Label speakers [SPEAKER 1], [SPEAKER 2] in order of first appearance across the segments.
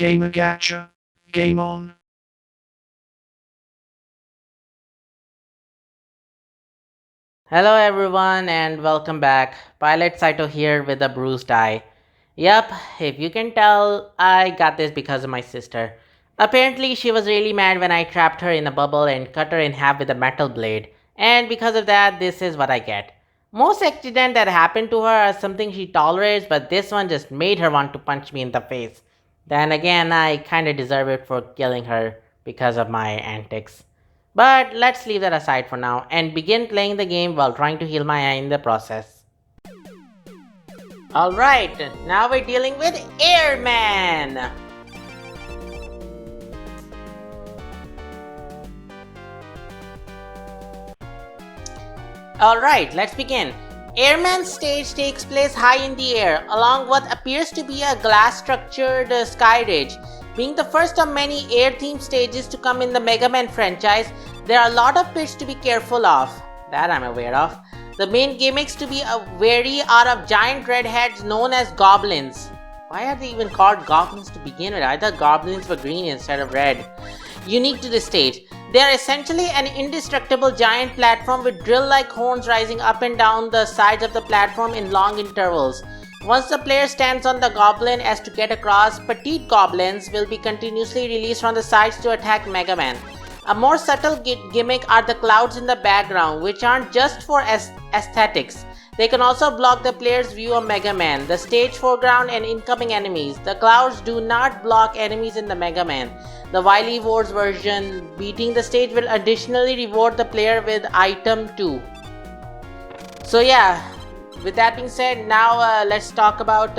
[SPEAKER 1] Gamer Gacha. Game on.
[SPEAKER 2] Hello everyone and welcome back. Pilot Saito here with a bruised eye. Yup, if you can tell, I got this because of my sister. Apparently, she was really mad when I trapped her in a bubble and cut her in half with a metal blade, and because of that, this is what I get. Most accidents that happen to her are something she tolerates, but this one just made her want to punch me in the face. Then again, I kinda deserve it for killing her because of my antics. But let's leave that aside for now and begin playing the game while trying to heal my eye in the process. Alright, now we're dealing with Airman! Alright, let's begin. Airman's stage takes place high in the air, along what appears to be a glass-structured sky ridge. Being the first of many air-themed stages to come in the Mega Man franchise, there are a lot of pits to be careful of. That I'm aware of. The main gimmicks to be wary are of giant redheads known as goblins. Why are they even called goblins to begin with? I thought goblins were green instead of red. Unique to the stage. They are essentially an indestructible giant platform with drill-like horns rising up and down the sides of the platform in long intervals. Once the player stands on the goblin as to get across, petite goblins will be continuously released from the sides to attack Mega Man. A more subtle gimmick are the clouds in the background, which aren't just for aesthetics. They can also block the player's view of Mega Man, the stage foreground, and incoming enemies. The clouds do not block enemies in the Mega Man. The Wily Wars version, beating the stage will additionally reward the player with item 2. So yeah, with that being said, now let's talk about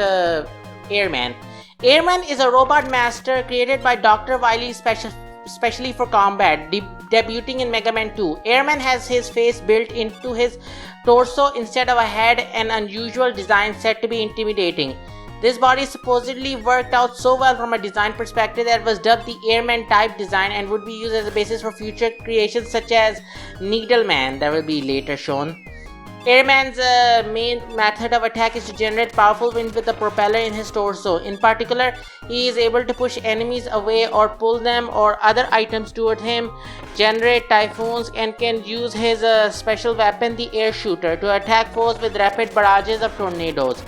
[SPEAKER 2] Airman. Airman is a robot master created by Dr. Wily specially for combat, debuting in Mega Man 2. Airman has his face built into his torso instead of a head, an unusual design said to be intimidating. This body supposedly worked out so well from a design perspective that it was dubbed the Airman type design and would be used as a basis for future creations such as Needleman, that will be later shown. Airman's main method of attack is to generate powerful wind with the propeller in his torso. In particular, he is able to push enemies away or pull them or other items toward him, generate typhoons, and can use his special weapon, the air shooter, to attack foes with rapid barrages of tornadoes.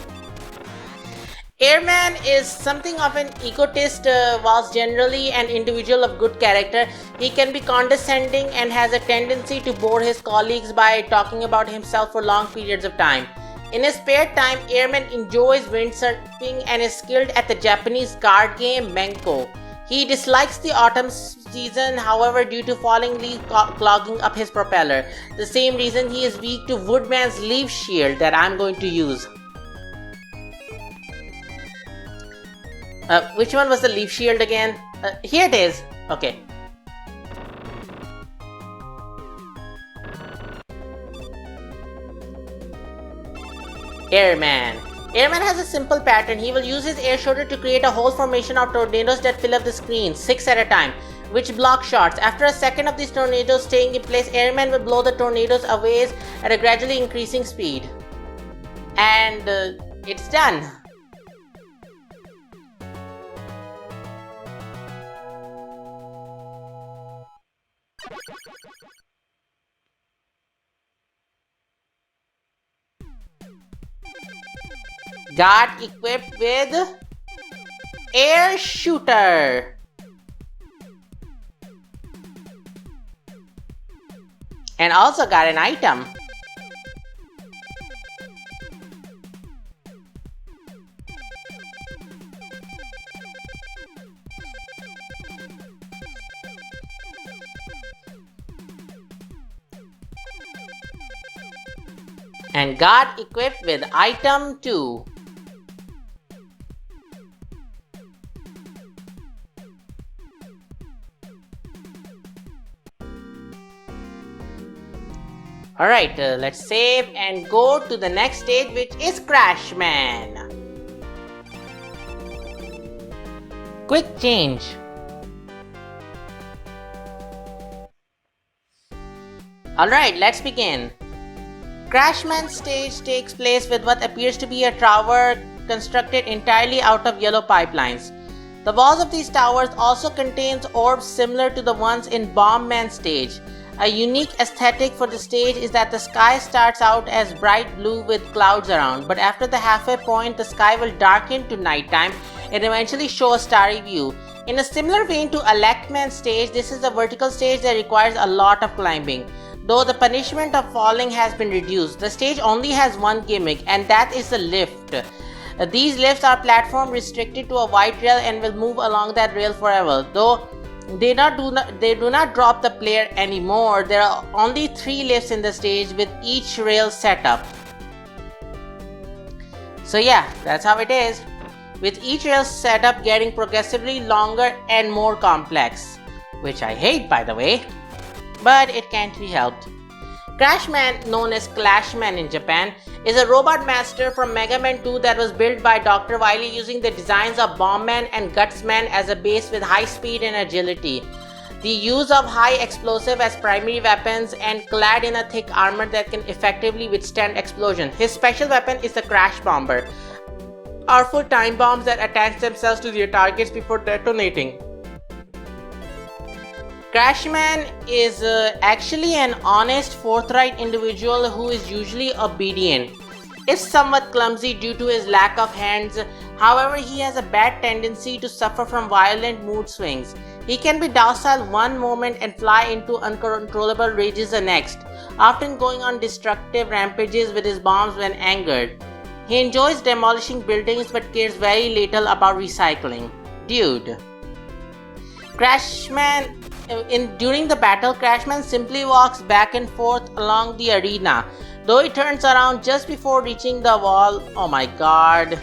[SPEAKER 2] Airman is something of an egotist, whilst generally an individual of good character. He can be condescending and has a tendency to bore his colleagues by talking about himself for long periods of time. In his spare time, Airman enjoys windsurfing and is skilled at the Japanese card game Menko. He dislikes the autumn season, however, due to falling leaves clogging up his propeller. The same reason he is weak to Woodman's leaf shield that I'm going to use. Which one was the leaf shield again? Here it is. Okay. Airman. Airman has a simple pattern. He will use his air shooter to create a whole formation of tornadoes that fill up the screen, 6 at a time, which block shots. After a second of these tornadoes staying in place, Airman will blow the tornadoes away at a gradually increasing speed. And it's done. Got equipped with air shooter and also got an item. And got equipped with item 2. Alright, let's save and go to the next stage, which is Crashman. Quick change. Alright, let's begin. Crashman stage takes place with what appears to be a tower constructed entirely out of yellow pipelines. The walls of these towers also contains orbs similar to the ones in Bomb Man stage. A unique aesthetic for the stage is that the sky starts out as bright blue with clouds around, but after the halfway point the sky will darken to nighttime and eventually show a starry view. In a similar vein to Electman stage, this is a vertical stage that requires a lot of climbing. Though the punishment of falling has been reduced, the stage only has one gimmick, and that is the lift. These lifts are platform restricted to a white rail and will move along that rail forever. Though they do not drop the player anymore, there are only 3 lifts in the stage with each rail set up. So yeah, that's how it is, with each rail setup getting progressively longer and more complex, which I hate by the way, but it can't be helped. Crashman, known as Clashman in Japan, is a robot master from Mega Man 2 that was built by Dr. Wily using the designs of Bombman and Gutsman as a base with high speed and agility. The use of high explosive as primary weapons and clad in a thick armor that can effectively withstand explosion. His special weapon is the Crash Bomber, powerful time bombs that attach themselves to their targets before detonating. Crashman is actually an honest, forthright individual who is usually obedient. Is somewhat clumsy due to his lack of hands, however he has a bad tendency to suffer from violent mood swings. He can be docile one moment and fly into uncontrollable rages the next, often going on destructive rampages with his bombs when angered. He enjoys demolishing buildings but cares very little about recycling. Dude. During the battle, Crashman simply walks back and forth along the arena, though he turns around just before reaching the wall. Oh my god.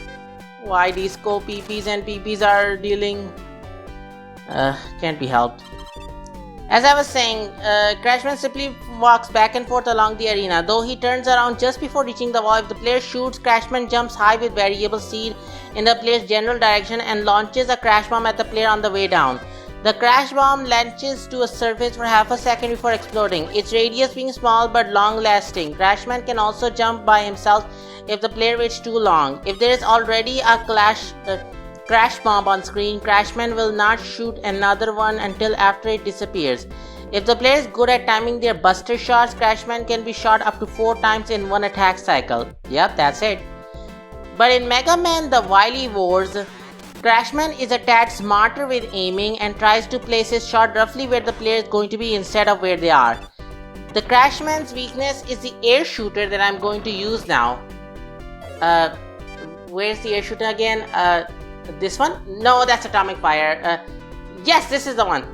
[SPEAKER 2] Why these co-PPs and PPs are dealing? Can't be helped. As I was saying, Crashman simply walks back and forth along the arena, though he turns around just before reaching the wall. If the player shoots, Crashman jumps high with variable speed in the player's general direction and launches a crash bomb at the player on the way down. The crash bomb launches to a surface for half a second before exploding, its radius being small but long-lasting. Crashman can also jump by himself if the player waits too long. If there is already a crash bomb on screen, Crashman will not shoot another one until after it disappears. If the player is good at timing their buster shots, Crashman can be shot up to 4 times in one attack cycle. Yep, that's it. But in Mega Man The Wily Wars, Crashman is a tad smarter with aiming and tries to place his shot roughly where the player is going to be instead of where they are. The Crashman's weakness is the air shooter that I'm going to use now. Where's the air shooter again? This one? No, that's Atomic Fire. Yes, this is the one.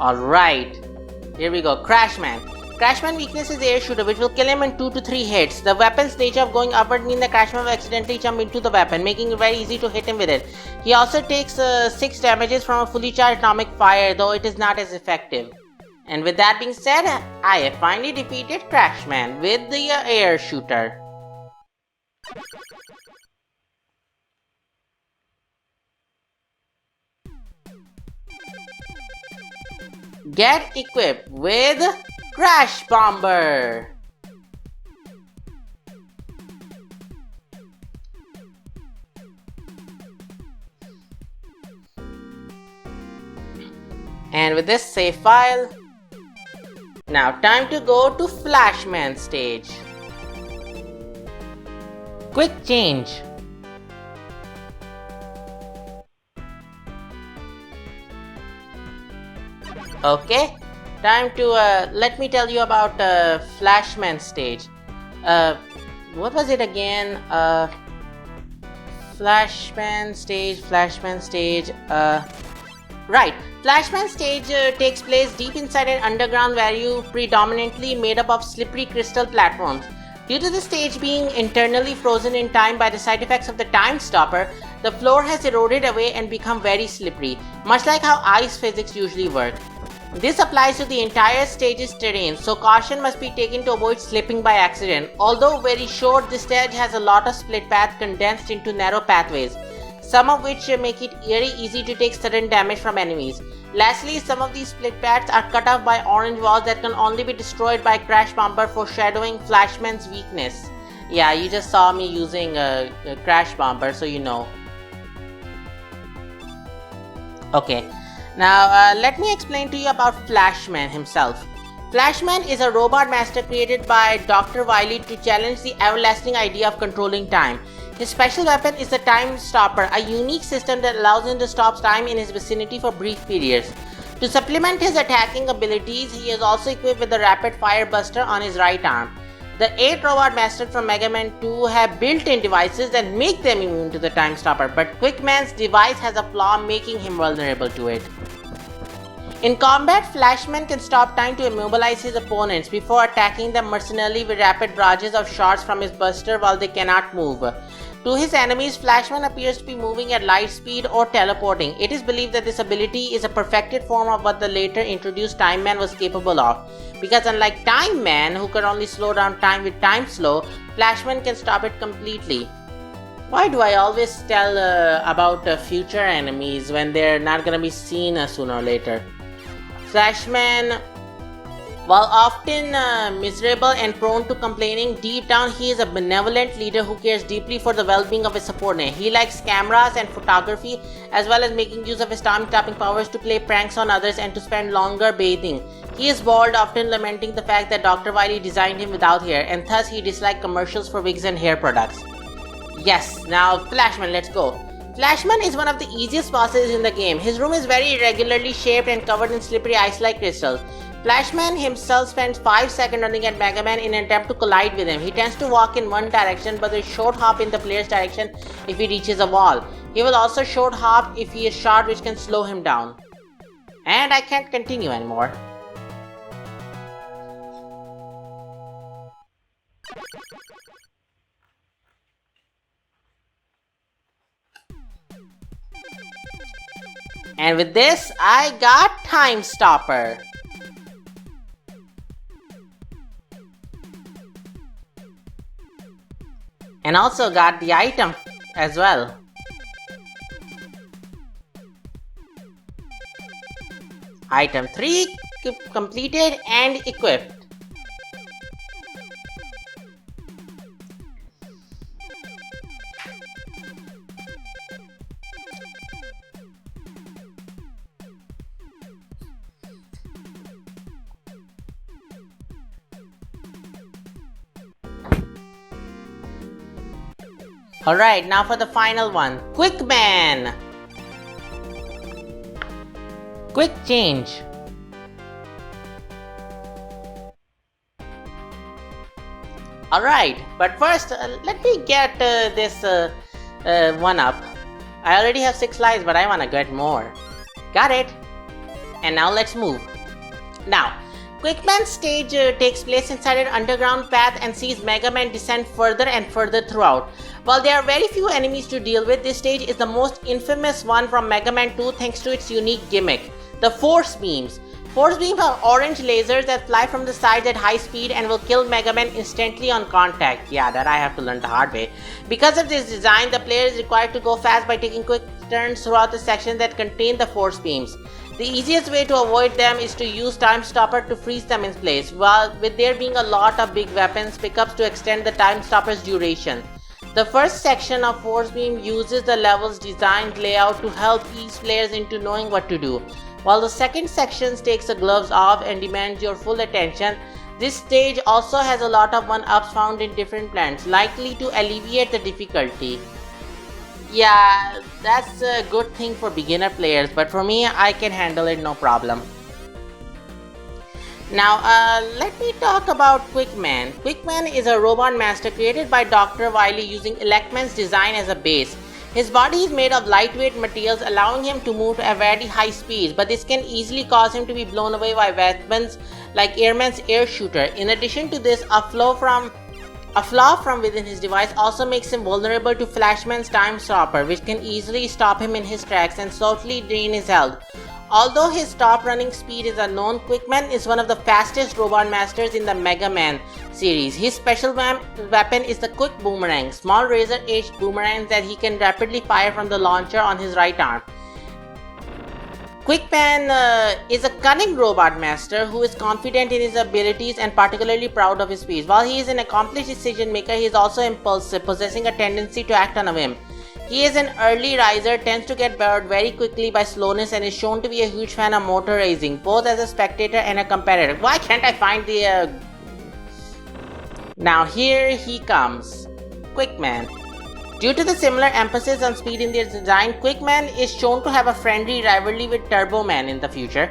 [SPEAKER 2] Alright, here we go. Crashman. Crashman weakness is the air shooter, which will kill him in 2 to 3 hits. The weapon's nature of going upward means the Crashman will accidentally jump into the weapon, making it very easy to hit him with it. He also takes 6 damages from a fully charged Atomic Fire, though it is not as effective. And with that being said, I have finally defeated Crashman with the air shooter. Get equipped with Crash Bomber. And with this save file, now time to go to Flashman stage. Quick change. Okay, time to let me tell you about Flashman stage. What was it again? Flashman stage. Right, Flashman stage takes place deep inside an underground valley predominantly made up of slippery crystal platforms. Due to the stage being internally frozen in time by the side effects of the time stopper, the floor has eroded away and become very slippery, much like how ice physics usually work. This applies to the entire stage's terrain, so caution must be taken to avoid slipping by accident. Although very short, this stage has a lot of split paths condensed into narrow pathways, some of which make it very easy to take sudden damage from enemies. Lastly, some of these split paths are cut off by orange walls that can only be destroyed by Crash Bomber, foreshadowing Flashman's weakness. Yeah, you just saw me using a crash bomber, so you know. Okay, now let me explain to you about Flashman himself. Flashman is a robot master created by Dr. Wily to challenge the everlasting idea of controlling time. His special weapon is the Time Stopper, a unique system that allows him to stop time in his vicinity for brief periods. To supplement his attacking abilities, he is also equipped with the Rapid Fire Buster on his right arm. The 8 robot masters from Mega Man 2 have built-in devices that make them immune to the Time Stopper, but Quickman's device has a flaw making him vulnerable to it. In combat, Flashman can stop time to immobilize his opponents before attacking them mercenarily with rapid barrages of shots from his buster while they cannot move. To his enemies, Flashman appears to be moving at light speed or teleporting. It is believed that this ability is a perfected form of what the later introduced Time Man was capable of. Because unlike Time Man, who could only slow down time with Time Slow, Flashman can stop it completely. Why do I always tell about future enemies when they're not gonna be seen sooner or later? Flashman, while often miserable and prone to complaining, deep down he is a benevolent leader who cares deeply for the well-being of his subordinate. He likes cameras and photography, as well as making use of his time-stopping powers to play pranks on others and to spend longer bathing. He is bald, often lamenting the fact that Dr. Wily designed him without hair, and thus he dislikes commercials for wigs and hair products. Yes, now Flashman, let's go. Flashman is one of the easiest bosses in the game. His room is very irregularly shaped and covered in slippery ice-like crystals. Flashman himself spends 5 seconds running at Mega Man in an attempt to collide with him. He tends to walk in one direction but will short hop in the player's direction if he reaches a wall. He will also short hop if he is shot, which can slow him down. And I can't continue anymore. And with this, I got Time Stopper. And also got the item as well. Item 3 completed and equipped. Alright, now for the final one. Quickman! Quick change. Alright, but first let me get this one up. I already have 6 lives, but I wanna get more. Got it! And now let's move. Now, Quickman's stage takes place inside an underground path and sees Mega Man descend further and further throughout. While there are very few enemies to deal with, this stage is the most infamous one from Mega Man 2 thanks to its unique gimmick, the Force Beams. Force Beams are orange lasers that fly from the sides at high speed and will kill Mega Man instantly on contact. Yeah, that I have to learn the hard way. Because of this design, the player is required to go fast by taking quick turns throughout the sections that contain the Force Beams. The easiest way to avoid them is to use Time Stopper to freeze them in place, while with there being a lot of big weapons pickups to extend the Time Stopper's duration. The first section of Force Beam uses the level's designed layout to help ease players into knowing what to do, while the second section takes the gloves off and demands your full attention. This stage also has a lot of one-ups found in different planets, likely to alleviate the difficulty. Yeah, that's a good thing for beginner players, but for me, I can handle it no problem. Now, let me talk about Quickman. Quickman is a robot master created by Dr. Wily using Electman's design as a base. His body is made of lightweight materials, allowing him to move at very high speeds, but this can easily cause him to be blown away by weapons like Airman's air shooter. In addition to this, a flaw from within his device also makes him vulnerable to Flashman's Time Stopper, which can easily stop him in his tracks and slowly drain his health. Although his top running speed is unknown, Quickman is one of the fastest robot masters in the Mega Man series. His special weapon is the Quick Boomerang, small razor-edged boomerangs that he can rapidly fire from the launcher on his right arm. Quickman is a cunning robot master who is confident in his abilities and particularly proud of his speed. While he is an accomplished decision maker, he is also impulsive, possessing a tendency to act on a whim. He is an early riser, tends to get bored very quickly by slowness, and is shown to be a huge fan of motor racing, both as a spectator and a competitor. Why can't I find the... Now here he comes. Quickman. Due to the similar emphasis on speed in their design, Quickman is shown to have a friendly rivalry with Turboman in the future.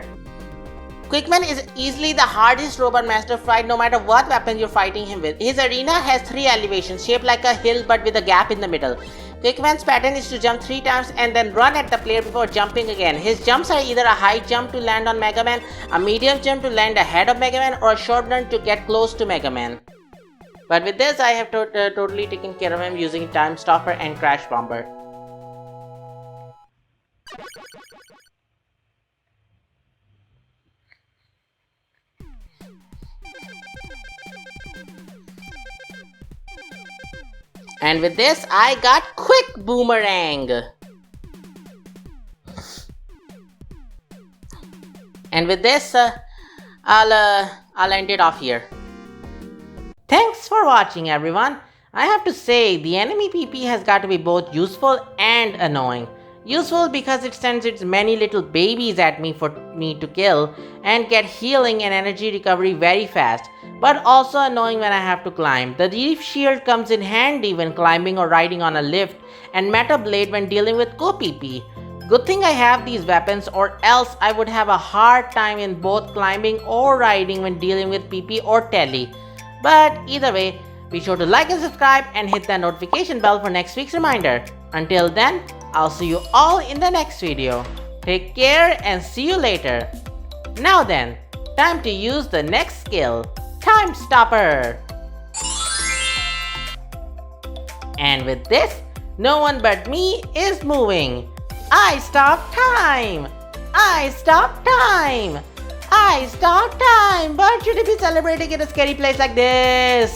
[SPEAKER 2] Quickman is easily the hardest robot master to fight no matter what weapon you're fighting him with. His arena has 3 elevations, shaped like a hill but with a gap in the middle. Quickman's pattern is to jump 3 times and then run at the player before jumping again. His jumps are either a high jump to land on Mega Man, a medium jump to land ahead of Mega Man, or a short run to get close to Mega Man. But with this, I have totally taken care of him using Time Stopper and Crash Bomber. And with this, I got Quick Boomerang. And with this, I'll end it off here. Thanks for watching, everyone. I have to say, the enemy PP has got to be both useful and annoying. Useful because it sends its many little babies at me for me to kill and get healing and energy recovery very fast, but also annoying when I have to climb. The Reef Shield comes in handy when climbing or riding on a lift, and Meta Blade when dealing with co-PP. Good thing I have these weapons, or else I would have a hard time in both climbing or riding when dealing with PP or Telly. But either way, be sure to like and subscribe and hit that notification bell for next week's reminder. Until then, I'll see you all in the next video. Take care and see you later. Now then, time to use the next skill, Time Stopper. And with this, no one but me is moving. I stop time! I stop time! I stop time! But should it be celebrating in a scary place like this?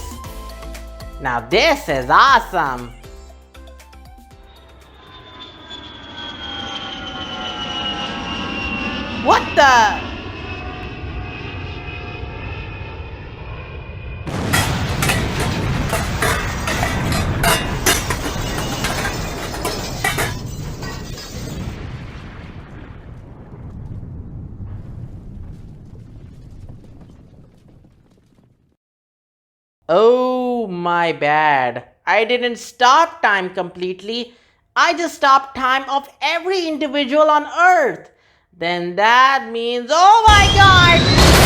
[SPEAKER 2] Now this is awesome! What the? Oh, my bad. I didn't stop time completely. I just stopped time of every individual on Earth. Then that means, oh my god!